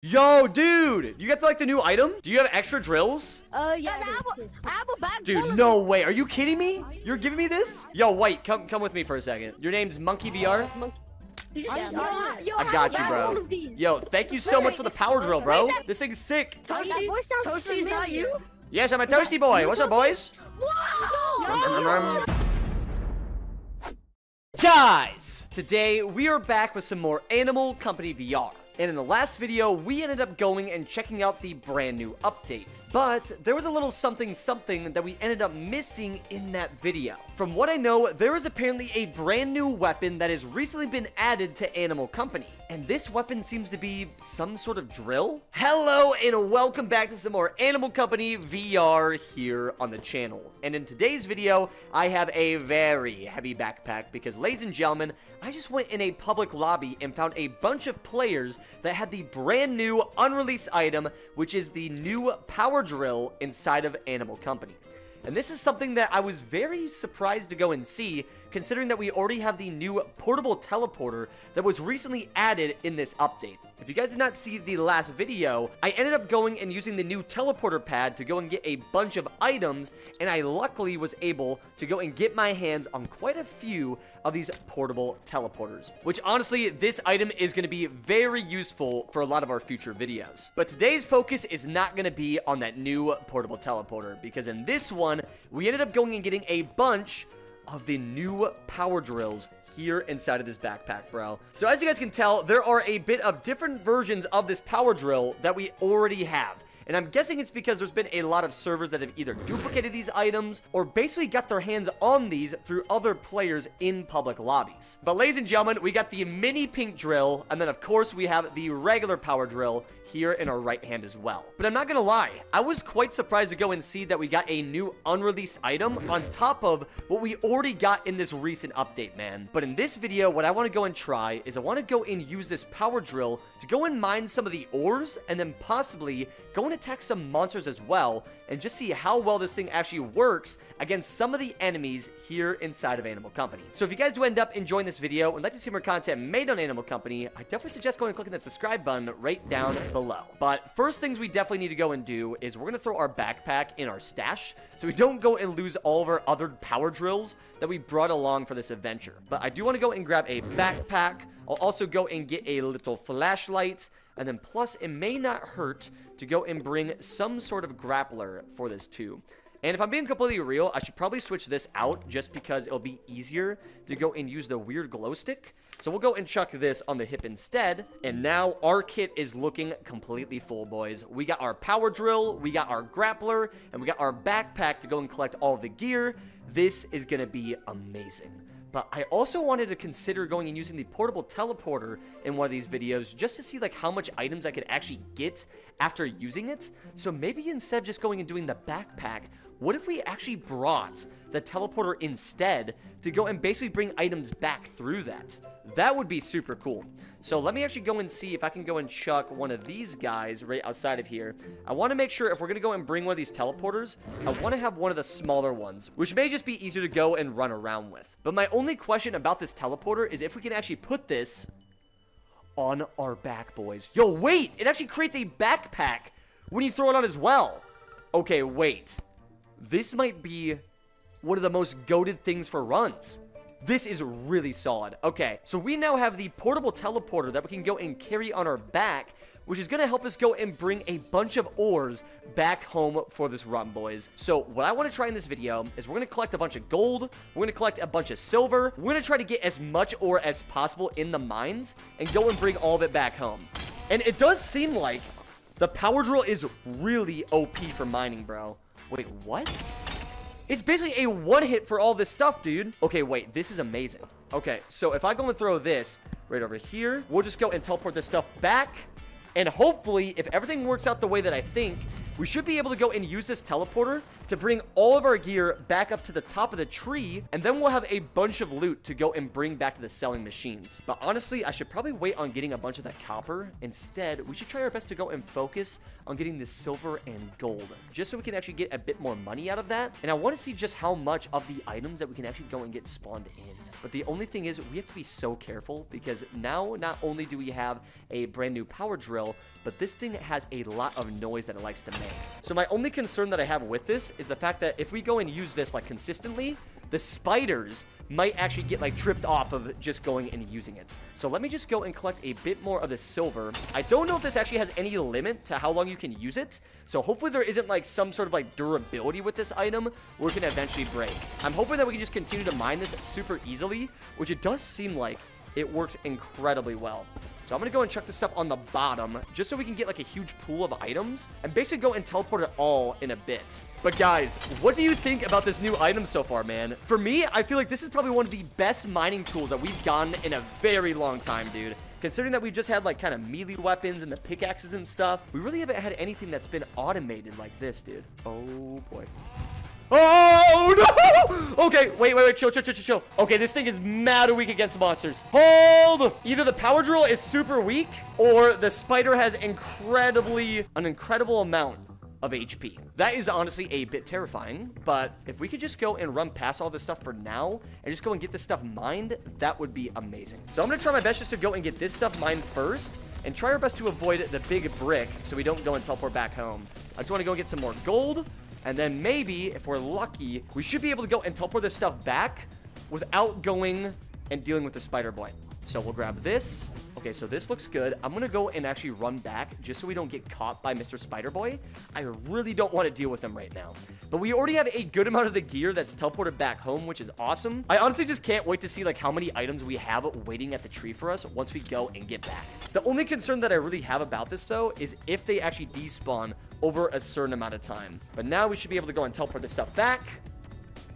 Yo, dude, you got like the new item? Do you have extra drills? Yeah, I have a bag full Dude, of no it. way. Are you kidding me? You're giving me this? Yo, White, come with me for a second. Your name's Monkey VR? I got you, bro. Yo, thank you so much for the power drill, bro. This thing's sick. Toasty, is that you? Yes, I'm a Toasty boy. What's up, boys? Whoa! Guys, today we are back with some more Animal Company VR. And in the last video, we ended up going and checking out the brand new update. But there was a little something that we ended up missing in that video. From what I know, there is apparently a brand new weapon that has recently been added to Animal Company. And this weapon seems to be some sort of drill. Hello and welcome back to some more Animal Company VR here on the channel. And in today's video, I have a very heavy backpack because, ladies and gentlemen, I just went in a public lobby and found a bunch of players that had the brand new unreleased item, which is the new power drill inside of Animal Company. And this is something that I was very surprised to go and see, considering that we already have the new portable teleporter that was recently added in this update. If you guys did not see the last video, I ended up going and using the new teleporter pad to go and get a bunch of items, and I luckily was able to go and get my hands on quite a few of these portable teleporters, which honestly, this item is going to be very useful for a lot of our future videos. But today's focus is not going to be on that new portable teleporter, because in this one, we ended up going and getting a bunch of the new power drills here inside of this backpack, bro. So as you guys can tell, there are a bit of different versions of this power drill that we already have. And I'm guessing it's because there's been a lot of servers that have either duplicated these items or basically got their hands on these through other players in public lobbies. But ladies and gentlemen, we got the mini pink drill, and then of course we have the regular power drill here in our right hand as well. But I'm not gonna lie, I was quite surprised to go and see that we got a new unreleased item on top of what we already got in this recent update, man. But in this video, what I want to go and try is I want to go and use this power drill to go and mine some of the ores, and then possibly go and attack some monsters as well, and just see how well this thing actually works against some of the enemies here inside of Animal Company. So if you guys do end up enjoying this video and would like to see more content made on Animal Company, I definitely suggest going and clicking that subscribe button right down below. But first things we definitely need to go and do is we're going to throw our backpack in our stash so we don't go and lose all of our other power drills that we brought along for this adventure. But I do want to go and grab a backpack. I'll also go and get a little flashlight, and then plus it may not hurt to go and bring some sort of grappler for this too. And if I'm being completely real, I should probably switch this out just because it'll be easier to go and use the weird glow stick. So we'll go and chuck this on the hip instead. And now our kit is looking completely full, boys. We got our power drill, we got our grappler, and we got our backpack to go and collect all of the gear. This is going to be amazing. But I also wanted to consider going and using the portable teleporter in one of these videos just to see like how much items I could actually get after using it. So maybe instead of just going and doing the backpack, what if we actually brought the teleporter instead to go and basically bring items back through that? That would be super cool. So let me actually go and see if I can go and chuck one of these guys right outside of here. I want to make sure if we're going to go and bring one of these teleporters, I want to have one of the smaller ones, which may just be easier to go and run around with. But my only question about this teleporter is if we can actually put this on our back, boys. Yo, wait! It actually creates a backpack when you throw it on as well. Okay, wait. This might be one of the most goated things for runs. This is really solid. Okay, so we now have the portable teleporter that we can go and carry on our back, which is going to help us go and bring a bunch of ores back home for this run, boys. So what I want to try in this video is we're going to collect a bunch of gold, we're going to collect a bunch of silver, we're going to try to get as much ore as possible in the mines, and go and bring all of it back home. And it does seem like the power drill is really OP for mining, bro. Wait, what? It's basically a one-hit for all this stuff, dude. Okay, wait, this is amazing. Okay, so if I go and throw this right over here, we'll just go and teleport this stuff back. And hopefully, if everything works out the way that I think, we should be able to go and use this teleporter to bring all of our gear back up to the top of the tree, and then we'll have a bunch of loot to go and bring back to the selling machines. But honestly, I should probably wait on getting a bunch of that copper. Instead, we should try our best to go and focus on getting the silver and gold, just so we can actually get a bit more money out of that. And I want to see just how much of the items that we can actually go and get spawned in. But the only thing is we have to be so careful because now not only do we have a brand new power drill, but this thing has a lot of noise that it likes to make. So my only concern that I have with this is the fact that if we go and use this like consistently, the spiders might actually get like tripped off of just going and using it. So let me just go and collect a bit more of the silver. I don't know if this actually has any limit to how long you can use it. So hopefully there isn't like some sort of like durability with this item where it can eventually break. I'm hoping that we can just continue to mine this super easily, which it does seem like it works incredibly well. So I'm going to go and chuck this stuff on the bottom just so we can get like a huge pool of items and basically go and teleport it all in a bit. But guys, what do you think about this new item so far, man? For me, I feel like this is probably one of the best mining tools that we've gotten in a very long time, dude. Considering that we've just had like kind of melee weapons and the pickaxes and stuff, we really haven't had anything that's been automated like this, dude. Oh boy. Oh, no! Okay, wait, chill. Okay, this thing is mad weak against monsters. Hold! Either the power drill is super weak, or the spider has an incredible amount of HP. That is honestly a bit terrifying, but if we could just go and run past all this stuff for now, and just go and get this stuff mined, that would be amazing. So I'm gonna try my best just to go and get this stuff mined first, and try our best to avoid the big brick, so we don't go and teleport back home. I just wanna go and get some more gold, and then maybe, if we're lucky, we should be able to go and teleport this stuff back without going and dealing with the spider boy. So we'll grab this. Okay, so this looks good. I'm going to go and actually run back just so we don't get caught by Mr. Spider Boy. I really don't want to deal with him right now. But we already have a good amount of the gear that's teleported back home, which is awesome. I honestly just can't wait to see like how many items we have waiting at the tree for us once we go and get back. The only concern that I really have about this, though, is if they actually despawn over a certain amount of time. But now we should be able to go and teleport this stuff back.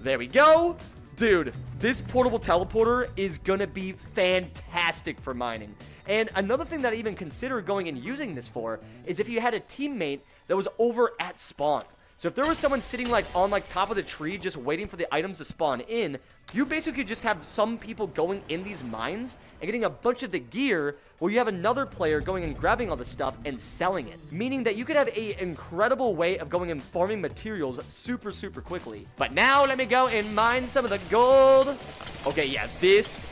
There we go. Dude, this portable teleporter is gonna be fantastic for mining. And another thing that I even considered going and using this for is if you had a teammate that was over at spawn. So if there was someone sitting like on like top of the tree just waiting for the items to spawn in, you basically could just have some people going in these mines and getting a bunch of the gear while you have another player going and grabbing all the stuff and selling it. Meaning that you could have an incredible way of going and farming materials super quickly. But now let me go and mine some of the gold. Okay, yeah, this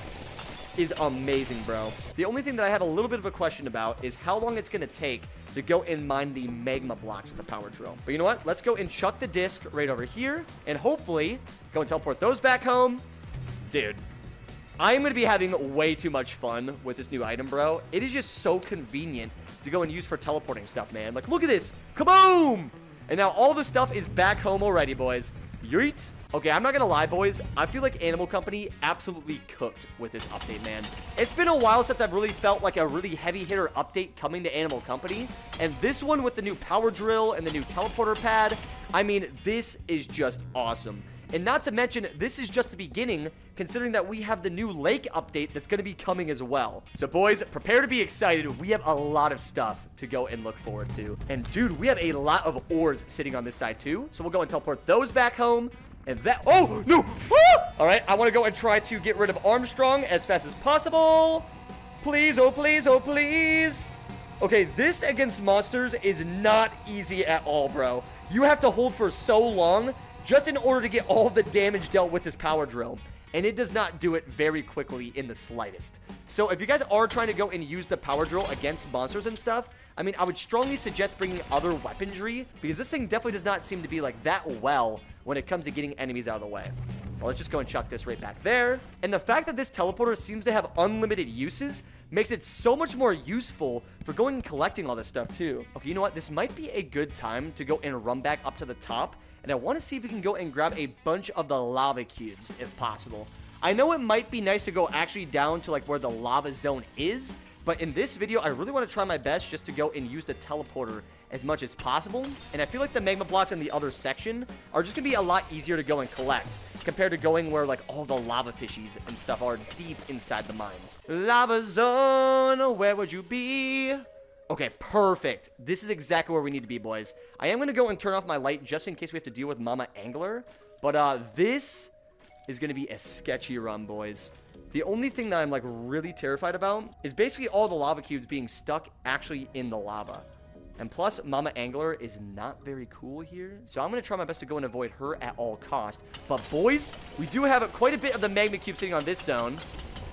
is amazing, bro. The only thing that I have a little bit of a question about is how long it's gonna take to go and mine the magma blocks with the power drill. But you know what? Let's go and chuck the disc right over here and hopefully go and teleport those back home. Dude, I am gonna be having way too much fun with this new item, bro. It is just so convenient to go and use for teleporting stuff, man. Like, look at this. Kaboom! And now all the stuff is back home already, boys. Yeet. Okay, I'm not gonna lie, boys. I feel like Animal Company absolutely cooked with this update, man. It's been a while since I've really felt like a really heavy hitter update coming to Animal Company. And this one with the new power drill and the new teleporter pad, I mean, this is just awesome. And not to mention, this is just the beginning, considering that we have the new lake update that's going to be coming as well. So boys, prepare to be excited. We have a lot of stuff to go and look forward to. And dude, we have a lot of ores sitting on this side too. So we'll go and teleport those back home. And that, oh, no. Ah! All right, I want to go and try to get rid of Armstrong as fast as possible. Please, oh, please, oh, please. Okay, this against monsters is not easy at all, bro. You have to hold for so long just in order to get all of the damage dealt with this power drill. And it does not do it very quickly in the slightest. So if you guys are trying to go and use the power drill against monsters and stuff, I mean, I would strongly suggest bringing other weaponry, because this thing definitely does not seem to be like that well when it comes to getting enemies out of the way. Well, let's just go and chuck this right back there. And the fact that this teleporter seems to have unlimited uses makes it so much more useful for going and collecting all this stuff too. Okay, you know what? This might be a good time to go and run back up to the top. And I want to see if we can go and grab a bunch of the lava cubes if possible. I know it might be nice to go actually down to like where the lava zone is, but in this video, I really want to try my best just to go and use the teleporter as much as possible. And I feel like the magma blocks in the other section are just going to be a lot easier to go and collect compared to going where like all the lava fishies and stuff are deep inside the mines. Lava zone, where would you be? Okay, perfect. This is exactly where we need to be, boys. I am going to go and turn off my light just in case we have to deal with Mama Angler. But this is going to be a sketchy run, boys. The only thing that I'm like really terrified about is basically all the lava cubes being stuck actually in the lava. And plus, Mama Angler is not very cool here. So I'm going to try my best to go and avoid her at all costs. But boys, we do have quite a bit of the magma cube sitting on this zone.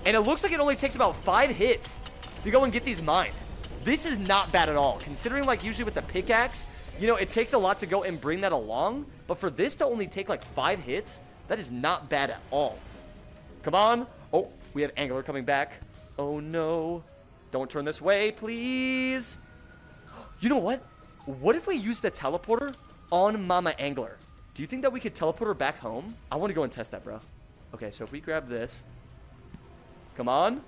And it looks like it only takes about 5 hits to go and get these mined. This is not bad at all. Considering like usually with the pickaxe, you know, it takes a lot to go and bring that along. But for this to only take like 5 hits, that is not bad at all. Come on. Oh, we have Angler coming back. Oh no. Don't turn this way, please. You know what? What if we use the teleporter on Mama Angler? Do you think that we could teleport her back home? I want to go and test that, bro. Okay, so if we grab this. Come on.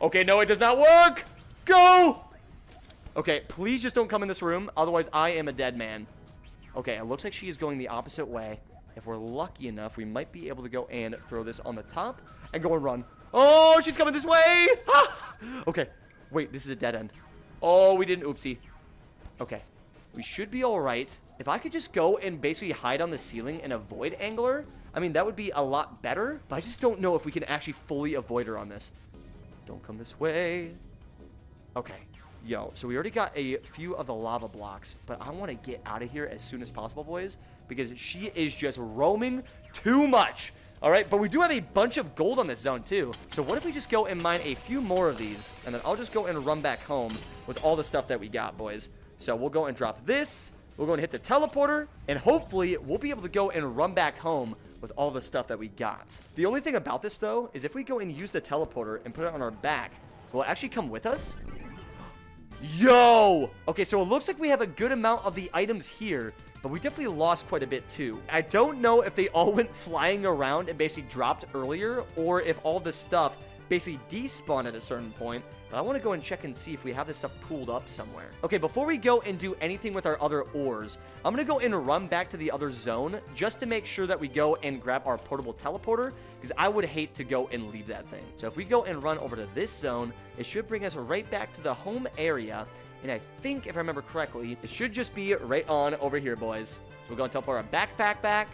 Okay, no, it does not work. Go. Okay, please just don't come in this room. Otherwise, I am a dead man. Okay, it looks like she is going the opposite way. If we're lucky enough, we might be able to go and throw this on the top and go and run. Oh, she's coming this way. Ah! Okay, wait, this is a dead end. Oh, we didn't. Oopsie. Okay, we should be all right. If I could just go and basically hide on the ceiling and avoid Angler, I mean, that would be a lot better. But I just don't know if we can actually fully avoid her on this. Don't come this way. Okay. Yo, so we already got a few of the lava blocks, but I want to get out of here as soon as possible, boys, because she is just roaming too much. All right, but we do have a bunch of gold on this zone, too. So what if we just go and mine a few more of these, and then I'll just go and run back home with all the stuff that we got, boys. So we'll go and drop this. We'll go and hit the teleporter, and hopefully we'll be able to go and run back home with all the stuff that we got. The only thing about this, though, is if we go and use the teleporter and put it on our back, will it actually come with us? Yo! Okay, so it looks like we have a good amount of the items here, but we definitely lost quite a bit too. I don't know if they all went flying around and basically dropped earlier, or if all this stuff basically despawned at a certain point, but I want to go and check and see if we have this stuff pooled up somewhere. Okay, before we go and do anything with our other ores, I'm going to go and run back to the other zone just to make sure that we go and grab our portable teleporter, because I would hate to go and leave that thing. So if we go and run over to this zone, it should bring us right back to the home area, and I think, if I remember correctly, it should just be right on over here, boys. So we're going to teleport our backpack back.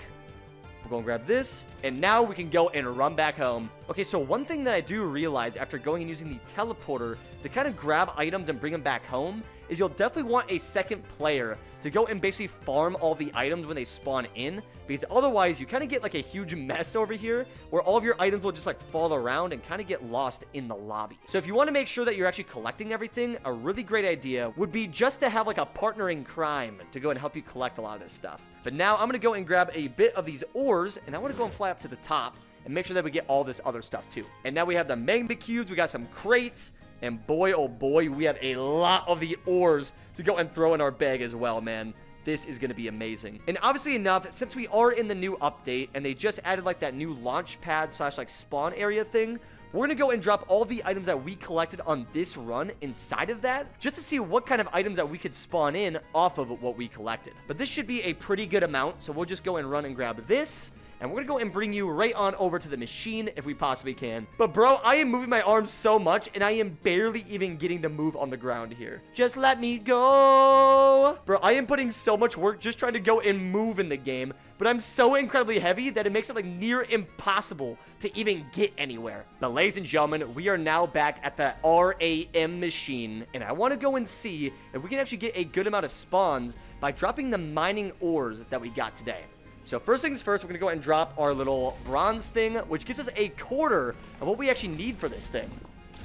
We're going to grab this, and now we can go and run back home. Okay, so one thing that I do realize after going and using the teleporter to kind of grab items and bring them back home is you'll definitely want a second player to go and basically farm all the items when they spawn in, because otherwise you kind of get like a huge mess over here where all of your items will just like fall around and kind of get lost in the lobby. So if you want to make sure that you're actually collecting everything, a really great idea would be just to have like a partner in crime to go and help you collect a lot of this stuff. But now I'm going to go and grab a bit of these ores, and I want to go and fly up to the top and make sure that we get all this other stuff too. And now we have the magma cubes, we got some crates, and boy, oh boy, we have a lot of the ores to go and throw in our bag as well, man. This is going to be amazing. And obviously enough, since we are in the new update, and they just added like that new launch pad / like spawn area thing, we're going to go and drop all the items that we collected on this run inside of that, just to see what kind of items that we could spawn in off of what we collected. But this should be a pretty good amount, so we'll just go and run and grab this. And we're going to go and bring you right on over to the machine if we possibly can. But bro, I am moving my arms so much, and I am barely even getting to move on the ground here. Just let me go. Bro, I am putting so much work just trying to go and move in the game, but I'm so incredibly heavy that it makes it like near impossible to even get anywhere. But ladies and gentlemen, we are now back at the RAM machine, and I want to go and see if we can actually get a good amount of spawns by dropping the mining ores that we got today. So first things first, we're going to go and drop our little bronze thing, which gives us a quarter of what we actually need for this thing.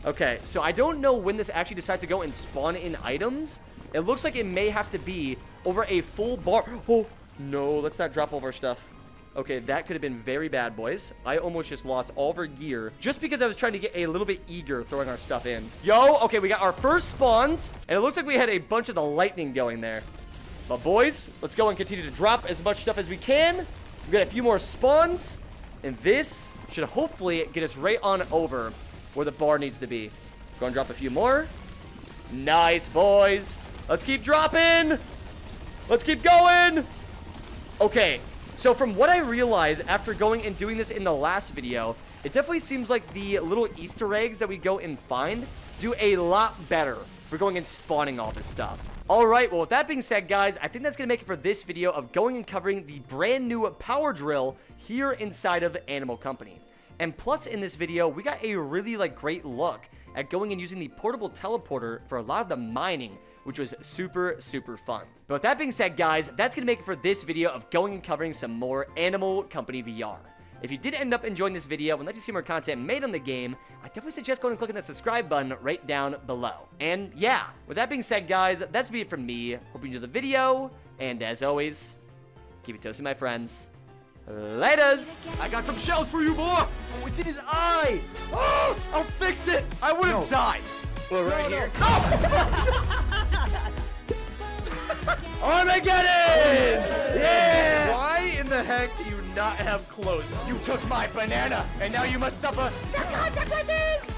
Okay, so I don't know when this actually decides to go and spawn in items. It looks like it may have to be over a full bar. Oh, no, let's not drop all of our stuff. Okay, that could have been very bad, boys. I almost just lost all of our gear just because I was trying to get a little bit eager throwing our stuff in. Yo, okay, we got our first spawns, and it looks like we had a bunch of the lightning going there. But boys, let's go and continue to drop as much stuff as we can. We got a few more spawns, and this should hopefully get us right on over where the bar needs to be. Go and drop a few more. Nice, boys. Let's keep dropping. Let's keep going. Okay, so from what I realized after going and doing this in the last video, it definitely seems like the little Easter eggs that we go and find do a lot better for going and spawning all this stuff. Alright, well with that being said, guys, I think that's going to make it for this video of going and covering the brand new power drill here inside of Animal Company. And plus in this video, we got a really great look at going and using the portable teleporter for a lot of the mining, which was super fun. But with that being said, guys, that's gonna make it for this video of going and covering some more Animal Company VR. If you did end up enjoying this video and like to see more content made on the game, I definitely suggest going and clicking that subscribe button right down below. And yeah, with that being said, guys, that's it from me. Hope you enjoyed the video, and as always, keep it toasty, my friends. Laters! I got some shells for you, boy! Oh, it's in his eye! Oh, I fixed it! I would have died! Well, right here. Armageddon! Yeah! Why in the heck do you not have clothes? You took my banana, and now you must suffer the consequences!